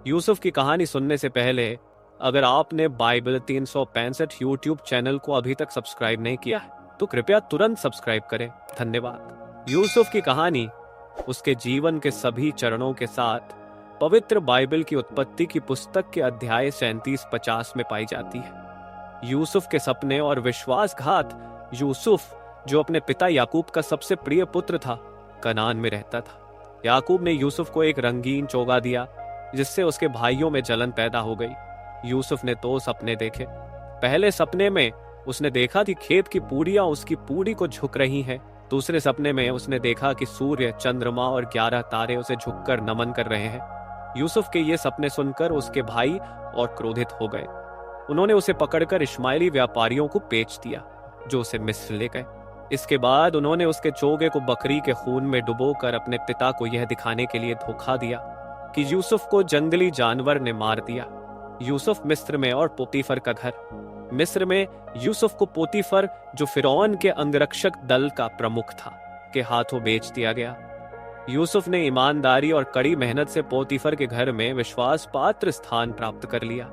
यूसुफ की कहानी सुनने से पहले अगर आपने बाइबल 365 यूट्यूब चैनल को अभी तक सब्सक्राइब नहीं किया है तो कृपया तुरंत सब्सक्राइब करें। धन्यवाद। यूसुफ की कहानी उसके जीवन के सभी चरणों के साथ पवित्र बाइबल की उत्पत्ति की पुस्तक के अध्याय 37-50 में पाई जाती है। यूसुफ के सपने और विश्वासघात। यूसुफ जो अपने पिता याकूब का सबसे प्रिय पुत्र था, कनान में रहता था। याकूब ने यूसुफ को एक रंगीन चोगा दिया जिससे उसके भाइयों में जलन पैदा हो गई। यूसुफ ने 2 सपने देखे। पहले सपने में उसने देखा कि खेत की पूड़ियां उसकी पूड़ी को झुक रही हैं। दूसरे सपने में उसने देखा कि सूर्य, चंद्रमा और 11 तारे उसे झुककर नमन कर रहे हैं। यूसुफ के ये सपने सुनकर उसके भाई और क्रोधित हो गए। उन्होंने उसे पकड़कर इश्माएली व्यापारियों को बेच दिया जो उसे मिस्र ले गए। इसके बाद उन्होंने उसके चोगे को बकरी के खून में डुबोकर अपने पिता को यह दिखाने के लिए धोखा दिया कि यूसुफ को जंगली जानवर ने मार दिया। यूसुफ मिस्र में और पोतीफर का घर। मिस्र में यूसुफ को पोतीफर, जो फिरौन के अंगरक्षक दल का प्रमुख था, के हाथों बेच दिया गया। यूसुफ ने ईमानदारी और कड़ी मेहनत से पोतीफर के घर में विश्वास पात्र स्थान प्राप्त कर लिया।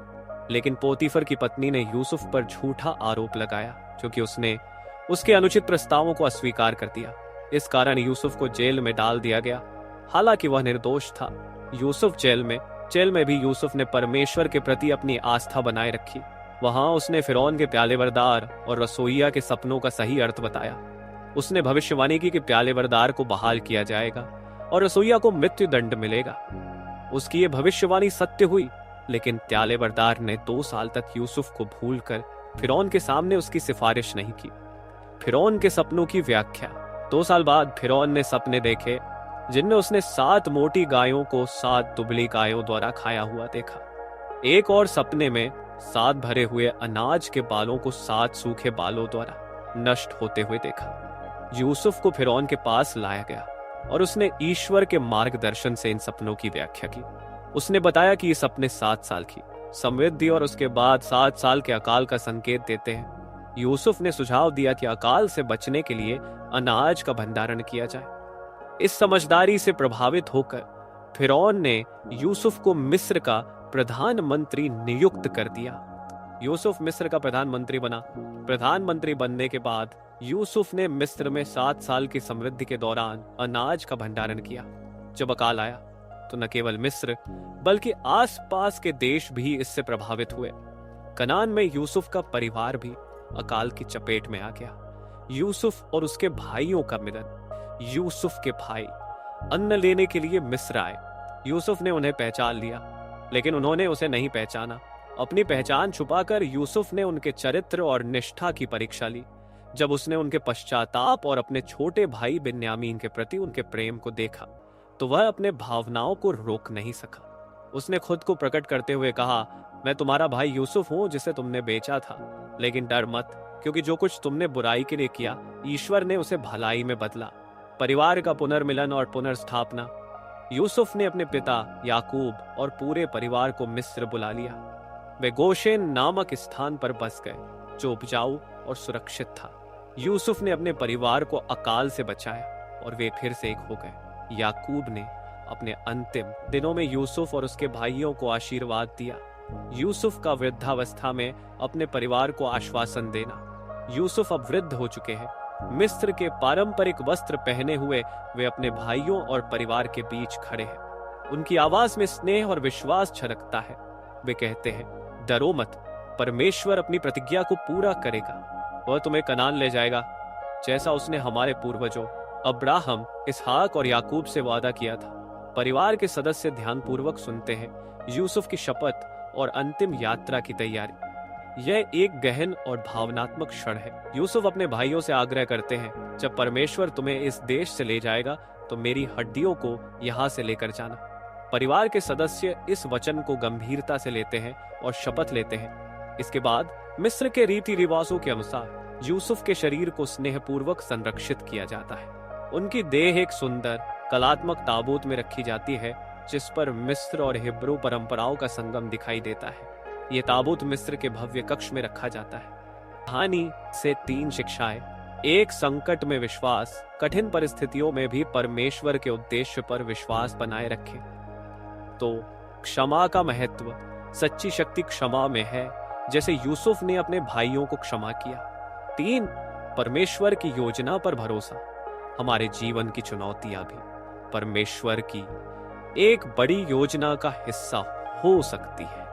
लेकिन पोतीफर की पत्नी ने यूसुफ पर झूठा आरोप लगाया क्योंकि उसने उसके अनुचित प्रस्तावों को अस्वीकार कर दिया। इस कारण यूसुफ को जेल में डाल दिया गया, हालांकि वह निर्दोष था। यूसुफ जेल में भी यूसुफ ने परमेश्वर के प्रति अपनी आस्था बनाए रखी। वहां उसने फिरौन के प्यालेवरदार और रसोइया के सपनों का सही अर्थ बताया। उसने भविष्यवाणी की कि प्यालेवरदार को बहाल किया जाएगा और रसोइया को मृत्यु दंड मिलेगा। उसकी ये भविष्यवाणी सत्य हुई, लेकिन प्यालेवरदार ने 2 साल तक यूसुफ को भूलकर फिरौन के सामने उसकी सिफारिश नहीं की। फिरौन के सपनों की व्याख्या। 2 साल बाद फिरौन ने सपने देखे जिनमें उसने 7 मोटी गायों को 7 दुबली गायों द्वारा खाया हुआ देखा। एक और सपने में 7 भरे हुए अनाज के बालों को 7 सूखे बालों द्वारा नष्ट होते हुए देखा। यूसुफ को फिरौन के पास लाया गया और उसने ईश्वर के मार्गदर्शन से इन सपनों की व्याख्या की। उसने बताया कि ये सपने 7 साल की समृद्धि और उसके बाद 7 साल के अकाल का संकेत देते हैं। यूसुफ ने सुझाव दिया कि अकाल से बचने के लिए अनाज का भंडारण किया जाए। इस समझदारी से प्रभावित होकर फिरौन ने यूसुफ को मिस्र का प्रधानमंत्री नियुक्त कर दिया। यूसुफ मिस्र का प्रधानमंत्री बना। प्रधानमंत्री बनने के बाद यूसुफ ने मिस्र में 7 साल की समृद्धि के दौरान अनाज का भंडारण किया। जब अकाल आया तो न केवल मिस्र बल्कि आसपास के देश भी इससे प्रभावित हुए। कनान में यूसुफ का परिवार भी अकाल की चपेट में आ गया। यूसुफ और उसके भाइयों का मिलन। यूसुफ के भाई अन्न लेने के लिए मिस्र आए। यूसुफ ने उन्हें पहचान लिया, लेकिन उन्होंने उसे नहीं पहचाना। अपनी पहचान छुपाकर यूसुफ ने उनके चरित्र और निष्ठा की परीक्षा ली। जब उसने उनके पश्चाताप और अपने छोटे भाई बिन्यामीन के प्रति उनके प्रेम को देखा तो वह अपने भावनाओं को रोक नहीं सका। उसने खुद को प्रकट करते हुए कहा, मैं तुम्हारा भाई यूसुफ हूं जिसे तुमने बेचा था। लेकिन डर मत, क्योंकि जो कुछ तुमने बुराई के लिए किया ईश्वर ने उसे भलाई में बदला। परिवार का पुनर्मिलन और पुनर्स्थापना। यूसुफ ने अपने पिता याकूब और पूरे परिवार को मिस्र बुला लिया। वे गोशेन नामक स्थान पर बस गए जो उपजाऊ और सुरक्षित था। यूसुफ ने अपने परिवार को अकाल से बचाया और वे फिर से एक हो गए। याकूब ने अपने अंतिम दिनों में यूसुफ और उसके भाइयों को आशीर्वाद दिया। यूसुफ का वृद्धावस्था में अपने परिवार को आश्वासन देना। यूसुफ अब वृद्ध हो चुके हैं। मिस्र के पारंपरिक वस्त्र पहने हुए वे अपने भाइयों और परिवार के बीच खड़े हैं। उनकी आवाज में स्नेह और विश्वास छलकता है। वे कहते हैं, डरो मत, परमेश्वर अपनी प्रतिज्ञा को पूरा करेगा। वह तुम्हें कनान ले जाएगा, जैसा उसने हमारे पूर्वजों अब्राहम, इसहाक और याकूब से वादा किया था। परिवार के सदस्य ध्यानपूर्वक सुनते हैं यूसुफ की शपथ और अंतिम यात्रा की तैयारी। यह एक गहन और भावनात्मक क्षण है। यूसुफ अपने भाइयों से आग्रह करते हैं, जब परमेश्वर तुम्हें इस देश से ले जाएगा तो मेरी हड्डियों को यहाँ से लेकर जाना। परिवार के सदस्य इस वचन को गंभीरता से लेते हैं और शपथ लेते हैं। इसके बाद मिस्र के रीति रिवाजों के अनुसार यूसुफ के शरीर को स्नेहपूर्वक संरक्षित किया जाता है। उनकी देह एक सुंदर कलात्मक ताबूत में रखी जाती है जिस पर मिस्र और हिब्रू परंपराओं का संगम दिखाई देता है। ये ताबूत मिस्र के भव्य कक्ष में रखा जाता है। कहानी से 3 शिक्षाएं। 1, संकट में विश्वास। कठिन परिस्थितियों में भी परमेश्वर के उद्देश्य पर विश्वास बनाए रखें। तो क्षमा का महत्व सच्ची शक्ति क्षमा में है, जैसे यूसुफ ने अपने भाइयों को क्षमा किया। 3, परमेश्वर की योजना पर भरोसा। हमारे जीवन की चुनौतियां भी परमेश्वर की एक बड़ी योजना का हिस्सा हो सकती है।